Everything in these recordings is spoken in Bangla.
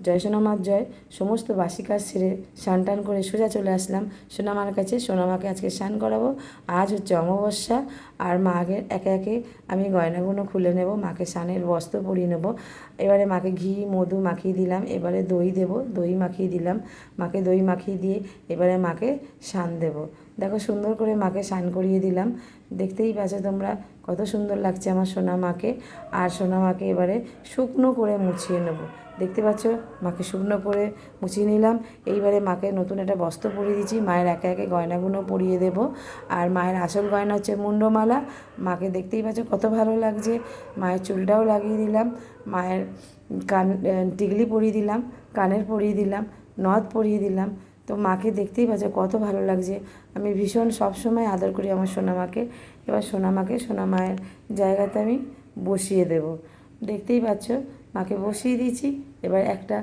জয় সোনামার জয়। সমস্ত বাসি কাজ সেরে স্নান টান করে সোজা চলে আসলাম সোনামার কাছে। সোনামাকে আজকে স্নান করাবো। আজ হচ্ছে অমাবস্যা। আর মাকে একে একে আমি গয়নাগুলো খুলে নেব, মাকে স্নানের বস্ত্র পরিয়ে নেব। এবারে মাকে ঘি মধু মাখিয়ে দিলাম, এবারে দই দেব, দই মাখিয়ে দিলাম। মাকে দই মাখিয়ে দিয়ে এবারে মাকে স্নান দেব। দেখো সুন্দর করে মাকে স্নান করিয়ে দিলাম। দেখতেই পাচ্ছ তোমরা কত সুন্দর লাগছে আমার সোনা মাকে। আর সোনা মাকে এবারে শুকনো করে মুছিয়ে নেব। দেখতে পাচ্ছ মাকে শুকনো করে মুছিয়ে নিলাম। এইবারে মাকে নতুন একটা বস্ত্র পরিয়ে দিচ্ছি। মায়ের একে একে গয়নাগুলো পরিয়ে দেব। আর মায়ের আসল গয়না হচ্ছে মুন্ডমালা। মাকে দেখতেই পাচ্ছ কত ভালো লাগছে। মায়ের চুলটাও লাগিয়ে দিলাম, মায়ের কান টিকলি পরিয়ে দিলাম, কানের পরিয়ে দিলাম, নথ পরিয়ে দিলাম। তো মাকে দেখতেই পাচ্ছ কত ভালো লাগছে। আমি ভীষণ সবসময় আদর করি আমার সোনামাকে। এবার সোনামাকে সোনামায়ের জায়গাতে আমি বসিয়ে দেব। দেখতেই পাচ্ছ মাকে বসিয়ে দিয়েছি। এবার একটা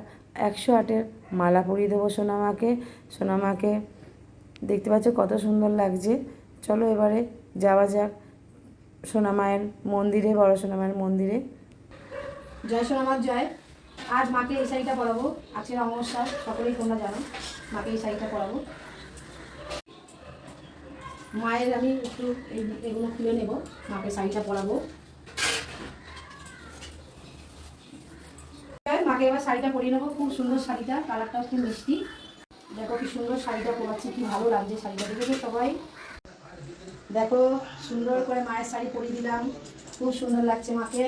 108-এর মালা পরিয়ে দেবো সোনামাকে। সোনামাকে দেখতে পাচ্ছ কত সুন্দর লাগছে। চলো এবারে যাওয়া যাক সোনামায়ের মন্দিরে, বড় সোনামায়ের মন্দিরে। জয় সোনামার জয়। আজ মাকে এই শাড়িটা পরাবো। আজকের অমাবস্যা, সকলেই তোমরা জানো। মাকে এই শাড়িটা পরাবো। মায়ের আমি একটু এগুলো খুলে নেব, মাকে শাড়িটা পরাবো। মাকে এবার শাড়িটা পরিয়ে নেবো। খুব সুন্দর শাড়িটা, কালারটাও খুব মিষ্টি। দেখো কি সুন্দর শাড়িটা পরাচ্ছি, কি ভালো লাগছে শাড়িটা। দেখেছো সবাই? দেখো সুন্দর করে মায়ের শাড়ি পরিয়ে দিলাম। খুব সুন্দর লাগছে মাকে,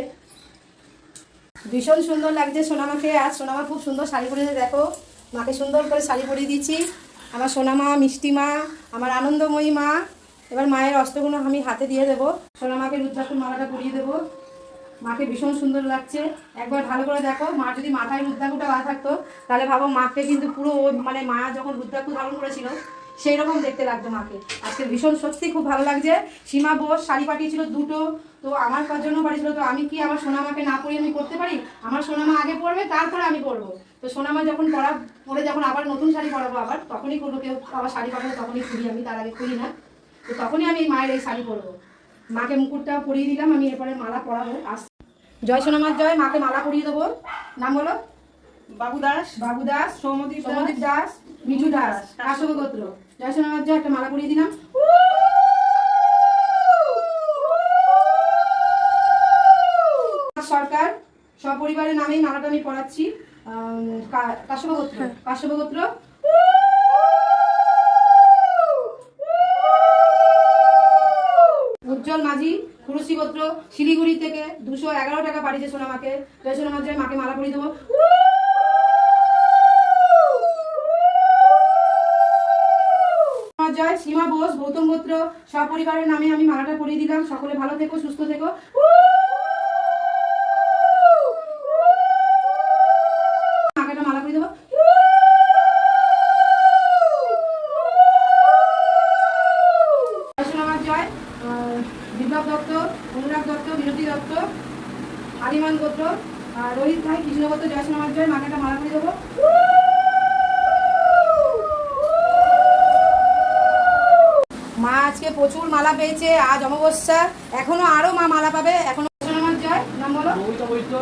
ভীষণ সুন্দর লাগছে সোনামাকে। আর সোনামা খুব সুন্দর শাড়ি পরিয়ে, দেখো মাকে সুন্দর করে শাড়ি পরিয়ে দিচ্ছি। আমার সোনামা, মিষ্টি মা, আমার আনন্দময়ী মা। এবার মায়ের অস্ত্রগুলো আমি হাতে দিয়ে দেবো। সোনামাকে রুদ্রাক্ষর মালাটা পরিয়ে দেবো। মাকে ভীষণ সুন্দর লাগছে। একবার ভালো করে দেখো, মা যদি মাথায় রুদ্রাক্ষটা বাঁধা থাকতো তাহলে ভাবো মাকে কিন্তু পুরো মানে মা যখন রুদ্রাক্ষ ধারণ করেছিল সেই রকম দেখতে লাগতো মাকে। আজকে ভীষণ সত্যি খুব ভালো লাগছে। সীমা বোস শাড়ি পাঠিয়েছিল দুটো, তো আমার জন্য পাঠিয়েছিল। তো আমি কি আমার সোনামাকে না পরিয়ে আমি করতে পারি? আমার সোনামা আগে পরবে, তারপরে আমি পরবো। তো সোনামা যখন পরে যখন আবার নতুন শাড়ি পরাবো, আবার তখনই করবো। কেউ আবার শাড়ি পাঠাবো তখনই খুলি আমি, তার আগে খুলি না। তো তখনই আমি মায়ের এই শাড়ি পরবো। মাকে মুকুটটা পরিয়ে দিলাম, আমি এরপরে মালা পরাবো। জয় সোনামার জয়। মাকে মালা পরিয়ে দেবো। নাম বলো। বাবু দাস, বাবু দাস, সৌমদীপ দাস, মিঠু দাস, কাশ্যপ গোত্র। জয় সোনামার জয়। একটা মালা পরিয়ে দিলাম। সরকার সপরিবারের নামেই মালাটা আমি পড়াচ্ছি। কাশ্যপ গোত্র, কাশ্যপ গোত্র। উজ্জ্বল মাঝি, কুরুশি গোত্র, শিলিগুড়ি থেকে 211 টাকা পাঠিয়েছে সোনামাকে। জয় সোনামার জয়। মাকে মালা পরিয়ে দেবো। জয়। সীমা বোস, গৌতম গোত্র, সপরিবারের নামে আমি মালাটা পরিয়ে দিলাম। সকলে ভালো থেকো, সুস্থ থেকো। মাকে একটা মালা পরিয়ে দেবো। জয় সোনামার জয়। বিপ্লব দত্ত, অনুরাগ দত্ত, বিরতি দত্ত, আলিমান গোত্র, রোহিত ভাই, কৃষ্ণ গোত্র। জয় সোনামার জয়। মাকে একটা মালা পরিয়ে দেবো। মা আজকে প্রচুর মালা পেয়েছে। আজ অমাবস্যা, এখনো আরো মা মালা পাবে। এখনো সোনামার জয়। নাম বলো। অমিতা বৈদ্য,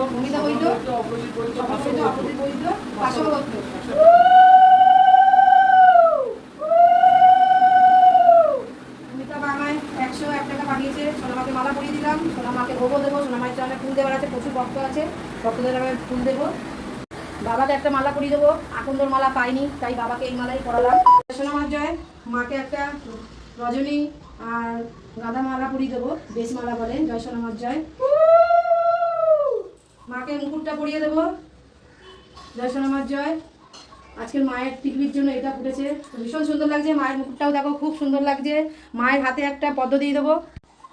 অপরাজিত বৈদ্য, কাশ্যপ গোত্র। অমিতা আমায় 101 টাকা পাঠিয়েছে। সোনামাকে মালা পরিয়ে দিলাম। সোনামাকে ভোগও দেবো। সোনামায়ের জন্য ফুল দেওয়ার আছে, প্রচুর ভক্ত আছে, ভক্তদের আমি ফুল দেবো। বাবাকে একটা মালা পরিয়ে দেবো। আকন্দর মালা পাইনি, তাই বাবাকে এই মালাই পরালাম। সোনামার জয়। মাকে একটা রজনী আর গাঁদা মালা পরিয়ে দেবো, বেশ মালা বলে। জয় সোনামার জয়। মাকে মুকুটটা পরিয়ে দেবো। জয় সোনামার জয়। আজকের মায়ের টিকলির জন্য এটা ফুটেছে, ভীষণ সুন্দর লাগছে। মায়ের মুকুটটাও দেখো খুব সুন্দর লাগছে। মায়ের হাতে একটা পদ্ম দিয়ে দেবো।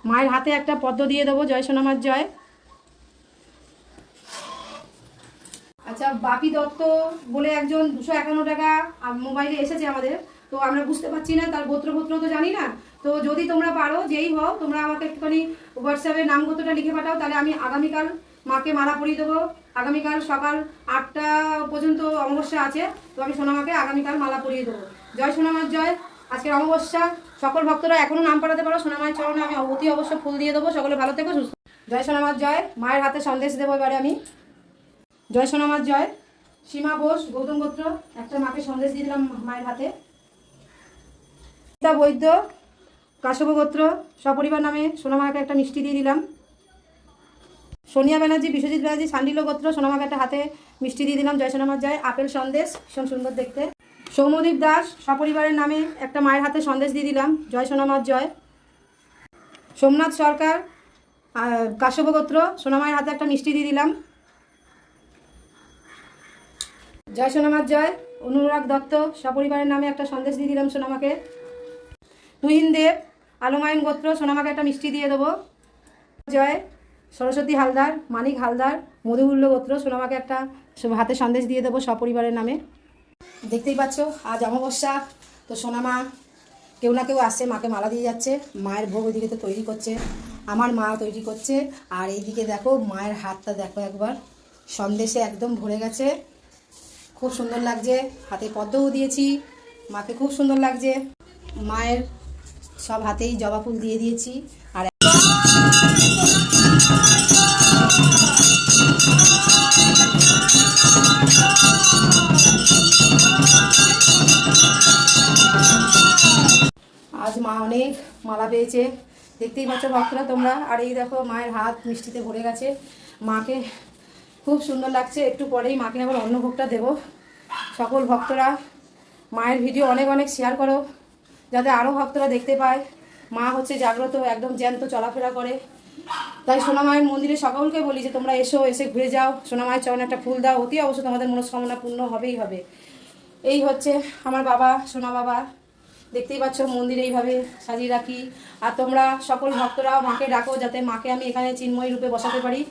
মায়ের হাতে একটা পদ্ম দিয়ে দেবো। জয় সোনামার জয়। আচ্ছা, বাপি দত্ত বলে একজন 251 টাকা মোবাইলে এসেছে আমাদের। তো আমরা বুঝতে পারছি না, তার গোত্র তো জানি না। তো যদি তোমরা পারো, যেই হও, তোমরা আমাকে একটুখানি হোয়াটসঅ্যাপে নাম গোত্রটা লিখে পাঠাও, তাহলে আমি আগামীকাল মাকে মালা পরিয়ে দেবো। আগামীকাল সকাল 8টা পর্যন্ত অমাবস্যা আছে, তো আমি সোনামাকে আগামীকাল মালা পরিয়ে দেবো। জয় সোনামার জয়। আজকের অমাবস্যা, সকল ভক্তরা এখনো নাম পাঠাতে পারো। সোনামায়ের চরণে আমি অতি অবশ্য ফুল দিয়ে দেবো। সকলে ভালো থেকো, সুস্থ। জয় সোনামার জয়। মায়ের হাতে সন্দেশ দেবো এবারে আমি। জয় সোনামার জয়। সীমা বোস গৌতম গোত্র, একটা মাকে সন্দেশ দিয়ে দিলাম মায়ের হাতে। গীতা বৈদ্য কাশ্যপ গোত্র, সপরিবার নামে সোনামাকে একটা মিষ্টি দিয়ে দিলাম। সোনিয়া ব্যানার্জি বিশ্বজিৎ ব্যানার্জি সান্ডিল্য গোত্র, সোনামাকে একটা হাতে মিষ্টি দিয়ে দিলাম। জয় সোনামার জয়। আপেল সন্দেশ, ভীষণ সুন্দর দেখতে। সৌম্যদীপ দাস সপরিবারের নামে একটা মায়ের হাতে সন্দেশ দিয়ে দিলাম। জয় সোনামার জয়। সোমনাথ সরকার কাশ্যপ গোত্র, সোনামায়ের হাতে একটা মিষ্টি দিয়ে দিলাম। জয় সোনামার জয়। অনুরাগ দত্ত সপরিবারের নামে একটা সন্দেশ দিয়ে দিলাম সোনামাকে। তুহিন দেব আলমায়ন গোত্র, সোনামাকে একটা মিষ্টি দিয়ে দেবো। জয়। সরস্বতী হালদার মানিক হালদার মধুমূল্য গোত্র, সোনামাকে একটা হাতে সন্দেশ দিয়ে দেবো সপরিবারের নামে। দেখতেই পাচ্ছ আজ অমাবস্যা, তো সোনামা কেউ না কেউ আসছে, মাকে মালা দিয়ে যাচ্ছে। মায়ের ভোগ ওইদিকে তো তৈরি করছে, আমার মা তৈরি করছে। আর এইদিকে দেখো মায়ের হাতটা দেখো একবার, সন্দেশে একদম ভরে গেছে, খুব সুন্দর লাগছে। হাতে পদ্মও দিয়েছি, মাকে খুব সুন্দর লাগছে। মায়ের সব হাতেই জবা ফুল দিয়ে দিয়েছি। আর আজ মা অনেক মালা পেয়েছে, দেখতেই পাচ্ছ ভক্তরা তোমরা। আর এই দেখো মায়ের হাত মিষ্টিতে ভরে গেছে, মাকে খুব সুন্দর লাগছে। একটু পরেই মাকে আবার অন্নভোগটা দেবো। সকল ভক্তরা মায়ের ভিডিও অনেক অনেক শেয়ার করো, যাতে আরও ভক্তরা দেখতে পায়। মা হচ্ছে জাগ্রত, একদম জ্যান্ত চলাফেরা করে। তাই সোনামায়ের মন্দিরে সকলকে বলি যে তোমরা এসো, এসে ঘুরে যাও, সোনামায়ের চরণে একটা ফুল দাও, অতি অবশ্য তোমাদের মনস্কামনা পূর্ণ হবেই হবে। এই হচ্ছে আমার বাবা, সোনা বাবা। দেখতেই পাচ্ছ মন্দিরে এইভাবে সাজিয়ে রাখি। আর তোমরা সকল ভক্তরা মাকে ডাকো, যাতে মাকে আমি এখানে চিন্ময়ী রূপে বসাতে পারি।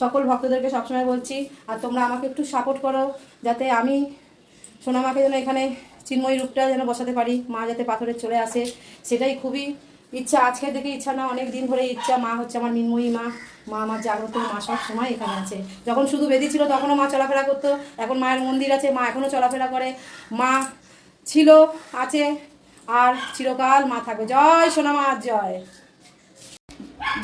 সকল ভক্তদেরকে সবসময় বলছি। আর তোমরা আমাকে একটু সাপোর্ট করো, যাতে আমি সোনামাকে যেন এখানে চিন্ময়ী রূপটা যেন বসাতে পারি, মা যাতে পাথরে চলে আসে, সেটাই খুবই ইচ্ছা। আজকে থেকে ইচ্ছা না, অনেক দিন ধরে ইচ্ছা। মা হচ্ছে আমার মিন্ময়ী মা, মা আমার জাগ্রত, মা সব সময় এখানে আছে। যখন শুধু বেদি ছিল তখনও মা চলাফেরা করতো, এখন মায়ের মন্দির আছে, মা এখনও চলাফেরা করে। মা ছিল, আছে, আর চিরকাল মা থাকবে। জয় সোনামার জয়।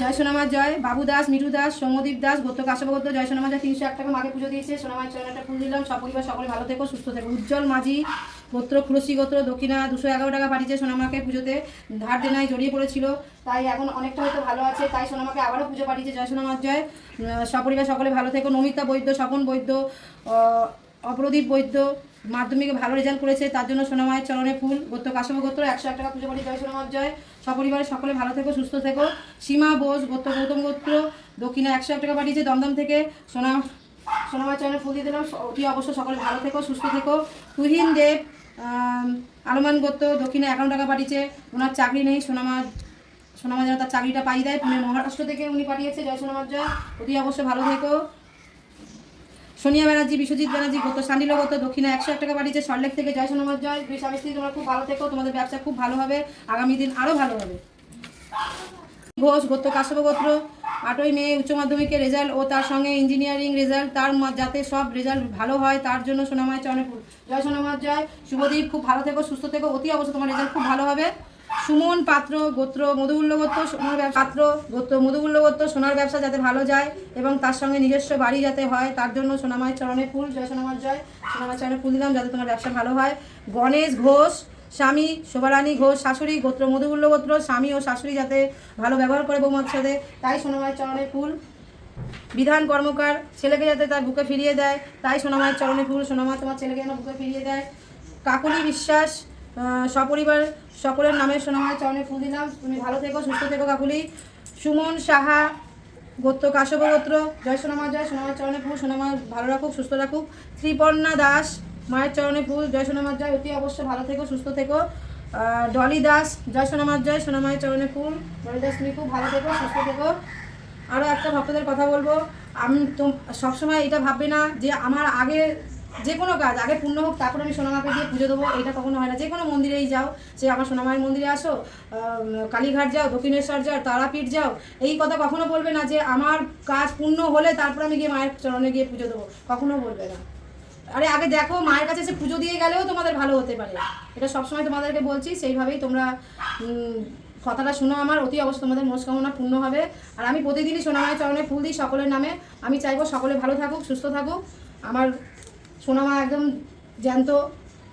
জয় সোনামার জয়। বাবু দাস, মিঠু দাস, সৌম্যদীপ দাস গোত্র কাশ্যপ গোত্র, জয় সোনামার জয়। 301 টাকা মাকে পুজো দিয়েছে। সোনামায়ের চরণে একটা ফুল দিলাম। সপরিবার সকলে ভালো থেকো, সুস্থ থেকো। উজ্জ্বল মাঝি গোত্র খুরসি গোত্র, দক্ষিণা 211 টাকা পাঠিয়েছে সোনামাকে পুজোতে। ধার দেনায় জড়িয়ে পড়েছিল, তাই এখন অনেকটা হয়তো ভালো আছে, তাই সোনামাকে আবারও পুজো পাঠিয়েছে। জয় সোনামার জয়। সপরিবার সকলে ভালো থেকো। নমিতা বৈদ্য, স্বপন বৈদ্য, অপরদীপ বৈদ্য মাধ্যমিকে ভালো রেজাল্ট করেছে, তার জন্য সোনামায়ের চরণে ফুল। গোত্র কাশ্যপ গোত্র 101 টাকা পুজো পাঠিয়ে। জয় সোনামার জয়। সপরিবারে সকলে ভালো থেকো, সুস্থ থেকো। সীমা বোস গোত্র গৌতম গোত্র, দক্ষিণা 101 টাকা পাঠিয়েছে দমদম থেকে। সোনামায়ের চরণে ফুল দিয়ে দিলাম। অতি অবশ্য সকলে ভালো থেকো, সুস্থ থেকো। তুহিন দেব আলমান গোত্র, দক্ষিণে 51 টাকা পাঠিয়েছে। ওনার চাকরি নেই, সোনামা যেন তার চাকরিটা পাই দেয়। পুনে মহারাষ্ট্র থেকে উনি পাঠিয়েছে। জয় সোনামার জয়। অতি অবশ্য ভালো থেকো। সোনিয়া ব্যানার্জি বিশ্বজিৎ ব্যানার্জি গোত্র সান্ডিল্য গোত্র, দক্ষিণে 101 টাকা পাঠিয়েছে সল্টলেক থেকে। জয় সোনামার জয়। দুই স্বামী স্ত্রী তোমরা খুব ভালো থেকো, তোমাদের ব্যবসা খুব ভালো হবে, আগামী দিন আরও ভালো হবে। ঘোষ গোত্র কাশ্যপ গোত্র, 8ই মে উচ্চ মাধ্যমিকের রেজাল্ট ও তার সঙ্গে ইঞ্জিনিয়ারিং রেজাল্ট, তার যাতে সব রেজাল্ট ভালো হয় তার জন্য সোনামায়ের চরণে ফুল। জয় সোনামার জয়। শুভদীপ খুব ভালো থেকো, সুস্থ থেকো, অতি অবশ্য তোমার রেজাল্ট খুব ভালো হবে। সুমন পাত্র গোত্র মধুমূল্য গোত্র, সোনার পাত্র গোত্র মধুমূল্য গোত্র, সোনার ব্যবসা যাতে ভালো যায় এবং তার সঙ্গে নিজস্ব বাড়ি যাতে হয়, তার জন্য সোনামায়ের চরণে ফুল। জয় সোনামার জয়। সোনামায়ের চরণে ফুল দিলাম, যাতে তোমার ব্যবসা ভালো হয়। গণেশ ঘোষ স্বামী, শোভারানী ঘোষ শাশুড়ি গোত্র মধুমূল্য গোত্র, স্বামী ও শাশুড়ি যাতে ভালো ব্যবহার করে বৌমার সাথে, তাই সোনামায়ের চরণে ফুল। বিধান কর্মকার ছেলেকে যাতে তার বুকে ফিরিয়ে দেয়, তাই সোনামায়ের চরণে ফুল। সোনামা তোমার ছেলেকে যেন বুকে ফিরিয়ে দেয়। কাকলি বিশ্বাস সপরিবার সকলের নামে সোনামায়ের চরণে ফুল দিলাম। তুমি ভালো থেকো, সুস্থ থেকো কাকুলি। সুমন সাহা গোত্র কাশ্যপ গোত্র, জয় সোনামার জয়। সোনামায়ের চরণে ফুল। সোনামা ভালো রাখুক, সুস্থ রাখুক। ত্রিপর্ণা দাস মায়ের চরণে ফুল। জয় সোনামার জয়। অতি অবশ্য ভালো থেকো, সুস্থ থেকো। ডলি দাস, জয় সোনামার জয়। সোনামায়ের চরণে ফুল। ডলি দাস তুমি খুব ভালো থেকো, সুস্থ থেকো। আরও একটা ভক্তদের কথা বলবো, আমি তো সবসময় এটা ভাববে না যে আমার আগে যে কোনো কাজ আগে পূর্ণ হোক তারপর আমি সোনামাকে দিয়ে পুজো দেবো, এটা কখনো হয় না। যে কোনো মন্দিরেই যাও, সে আমার সোনামায়ের মন্দিরে আসো, কালীঘাট যাও, দক্ষিণেশ্বর যাও, তারাপীঠ যাও, এই কথা কখনো বলবে না যে আমার কাজ পূর্ণ হলে তারপর আমি গিয়ে মায়ের চরণে গিয়ে পুজো দেবো, কখনো বলবে না। আরে আগে দেখো, মায়ের কাছে এসে পুজো দিয়ে গেলেও তোমাদের ভালো হতে পারে, এটা সবসময় তোমাদেরকে বলছি। সেইভাবেই তোমরা কথাটা শুনো আমার, অতি অবশ্যই তোমাদের মনস্কামনা পূর্ণ হবে। আর আমি প্রতিদিনই সোনামায়ের চরণে ফুল দিই সকলের নামে। আমি চাইবো সকলে ভালো থাকুক, সুস্থ থাকুক। আমার সোনামা একদম জ্যান্ত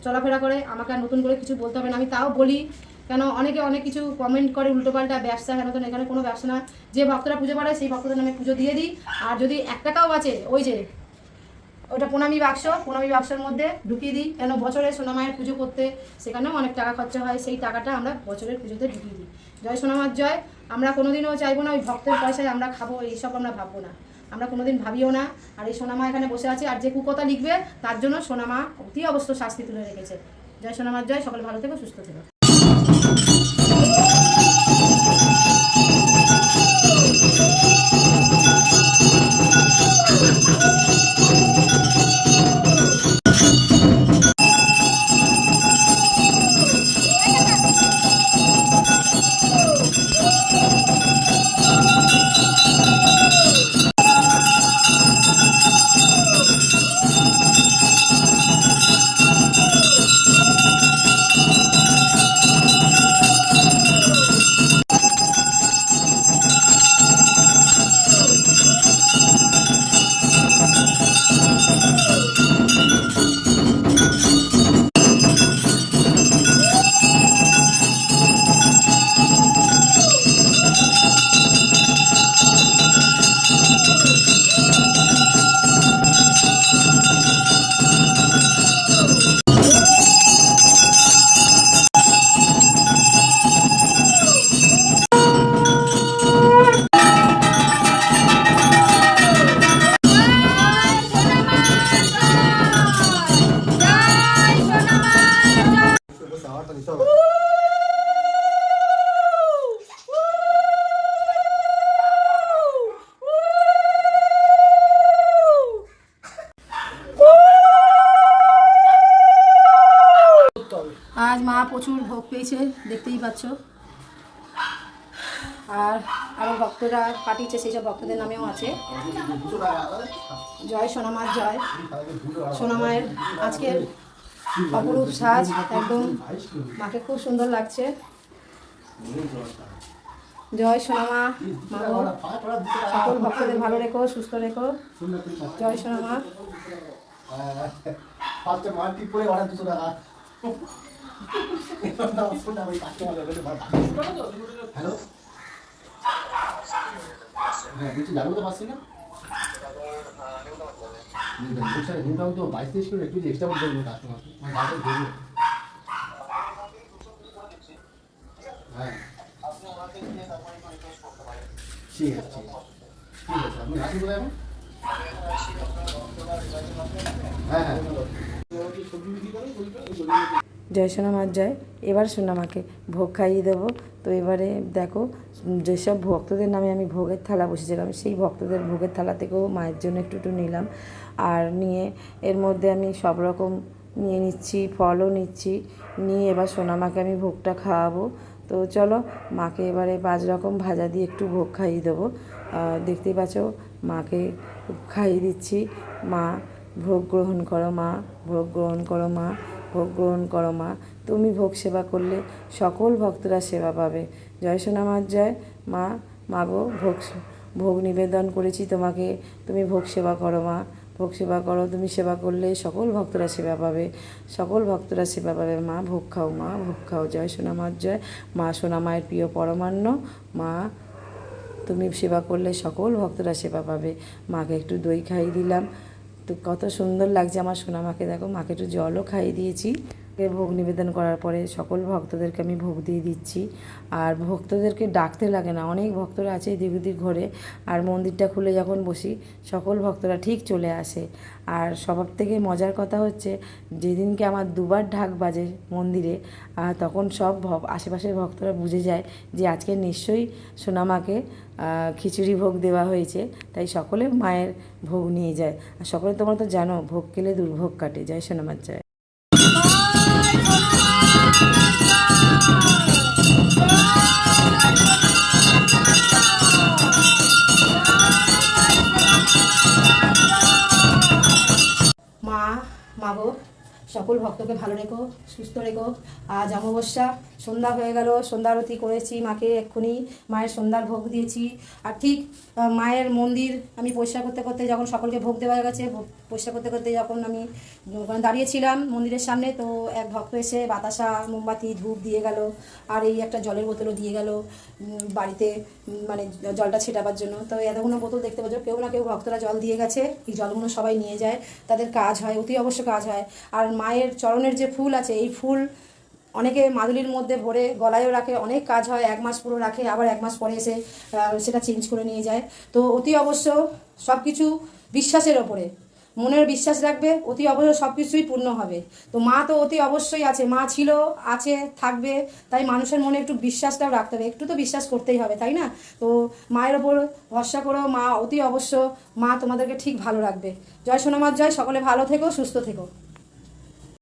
চলাফেরা করে, আমাকে আর নতুন করে কিছু বলতে হবে না। আমি তাও বলি, কেন অনেকে অনেক কিছু কমেন্ট করে উল্টোপাল্টা, ব্যবসা হেন তেন, এখানে কোনো ব্যবসা না। যে ভক্তরা পুজো পারে সেই ভক্তদের নামে পুজো দিয়ে দিই। আর যদি 1 টাকাও আছে, ওই যে ওটা প্রণামী বাক্সের মধ্যে ঢুকিয়ে দিই, কেন বছরে সোনামায়ের পুজো করতে সেখানেও অনেক টাকা খরচা হয়, সেই টাকাটা আমরা বছরের পুজোতে ঢুকিয়ে দিই। জয় সোনামার জয়। আমরা কোনোদিনও চাইবো না ওই ভক্তের পয়সায় আমরা খাবো, এইসব আমরা ভাববো না, আমরা কোনোদিন ভাবিও না। আর এই সোনামা এখানে বসে আছে, আর যে কুকথা লিখবে তার জন্য সোনামা অতি অবশ্য শাস্তি তুলে রেখেছে। জয় সোনামার জয়। সকলে ভালো থেকো, সুস্থ থেকো। আজ মা প্রচুর ভোগ পেয়েছে, দেখতেই পাচ্ছ। আর আরও ভক্তরা পাঠিয়েছে, সেই সব ভক্তদের নামেও আছে। জয় সোনামার জয়। সোনামায়ের আজকের অপরূপ সাজ, একদম মাকে খুব সুন্দর লাগছে। জয় সোনামা। মা গো, সকল ভক্তদের ভালো রেখো, সুস্থ রেখো। জয় সোনামা। হ্যালো, হ্যাঁ কিছু জানবো তো পারছি না। ঘুমটাও তো 22-23 কিলো, একটু এক্সট্রা বলতে হবে কাস্টমার, মানে গাড়ি ধরবে। হ্যাঁ ঠিক আছে, ঠিক আছে, আপনি আসুন কোথায় এখন? হ্যাঁ হ্যাঁ। জয় সোনামার জয়। এবার সোনামাকে ভোগ খাইয়ে দেবো। তো এবারে দেখো, যেসব ভক্তদের নামে আমি ভোগের থালা বসেছিলাম, সেই ভক্তদের ভোগের থালা থেকেও মায়ের জন্য একটু একটু নিলাম। আর নিয়ে এর মধ্যে আমি সব রকম নিয়ে নিচ্ছি, ফলও নিচ্ছি, নিয়ে এবার সোনামাকে আমি ভোগটা খাওয়াবো। তো চলো, মাকে এবারে 5 রকম ভাজা দিয়ে একটু ভোগ খাইয়ে দেবো। দেখতেই পাচ্ছ, মাকে খাইয়ে দিচ্ছি। মা ভোগ গ্রহণ করো, মা ভোগ গ্রহণ করো, মা ভোগ গ্রহণ করো। মা তুমি ভোগ সেবা করলে সকল ভক্তরা সেবা পাবে। জয় সোনামার জয়। মা, মাগো, ভোগ নিবেদন করেছি তোমাকে, তুমি ভোগ সেবা করো। মা ভোগ সেবা করো, তুমি সেবা করলে সকল ভক্তরা সেবা পাবে, সকল ভক্তরা সেবা পাবে। মা ভোগ খাও, মা ভোগ খাও। জয় সোনামার জয়। মা সোনামায়ের প্রিয় পরমান্ন। মা তুমি সেবা করলে সকল ভক্তরা সেবা পাবে। মাকে একটু দই খাইয়ে দিলাম। তো কত সুন্দর লাগছে আমার সোনামাকে, দেখো। মাকে একটু জলও খাইয়ে দিয়েছি। ভোগ নিবেদন করার পরে সকল ভক্তদেরকে আমি ভোগ দিয়ে দিচ্ছি। আর ভক্তদেরকে ডাকতে লাগে না, অনেক ভক্তরা আছে এদিক ওদিক ঘরে। আর মন্দিরটা খুলে যখন বসি, সকল ভক্তরা ঠিক চলে আসে। আর সবার থেকে মজার কথা হচ্ছে, যেদিনকে আমার 2বার ঢাক বাজে মন্দিরে, তখন সব আশেপাশের ভক্তরা বুঝে যায় যে আজকে নিশ্চয়ই সোনামাকে খিচুড়ি ভোগ দেওয়া হয়েছে। তাই সকলে মায়ের ভোগ নিয়ে যায়। আর সকলে তোমরা তো জানো, ভোগ খেলে দুর্ভোগ কাটে। জয় সোনামার জয়। মা, মাগো, সকল ভক্তকে ভালো রেখো, সুস্থ রেখো। আজ অমাবস্যা, সন্ধ্যা হয়ে গেল, সন্ধ্যা আরতি করেছি মাকে, এক্ষুনি মায়ের সন্ধ্যার ভোগ দিয়েছি। আর ঠিক মায়ের মন্দির আমি পরিষ্কার করতে করতে যখন সকলকে ভোগ দেওয়া গেছে, পরিষ্কার করতে করতে যখন আমি ওখানে দাঁড়িয়েছিলাম মন্দিরের সামনে, তো এক ভক্ত এসে বাতাসা, মোমবাতি, ধূপ দিয়ে গেল, আর এই একটা জলের বোতলও দিয়ে গেল বাড়িতে, মানে জলটা ছেটাবার জন্য। তো এতগুলো বোতল দেখতে পাচ্ছ, কেউ না কেউ ভক্তরা জল দিয়ে গেছে, এই জলগুলো সবাই নিয়ে যায়, তাদের কাজ হয়, অতি অবশ্য কাজ হয়। আর মায়ের চরণের যে ফুল আছে, এই ফুল অনেকে মাদুলির মধ্যে ভরে গলায়ও রাখে, অনেক কাজ হয়, 1 মাস পুরো রাখে, আবার 1 মাস পরে এসে সেটা চেঞ্জ করে নিয়ে যায়। তো অতি অবশ্য সব কিছু বিশ্বাসের ওপরে, মনের বিশ্বাস রাখবে, অতি অবশ্য সব কিছুই পূর্ণ হবে। তো মা তো অতি অবশ্যই আছে, মা ছিল, আছে, থাকবে, তাই মানুষের মনে একটু বিশ্বাসটাও রাখতে হবে, একটু তো বিশ্বাস করতেই হবে, তাই না? তো মায়ের ওপর ভরসা করো, মা অতি অবশ্য, মা তোমাদেরকে ঠিক ভালো রাখবে। জয় সোনামার জয়, সকলে ভালো থেকো, সুস্থ থেকো।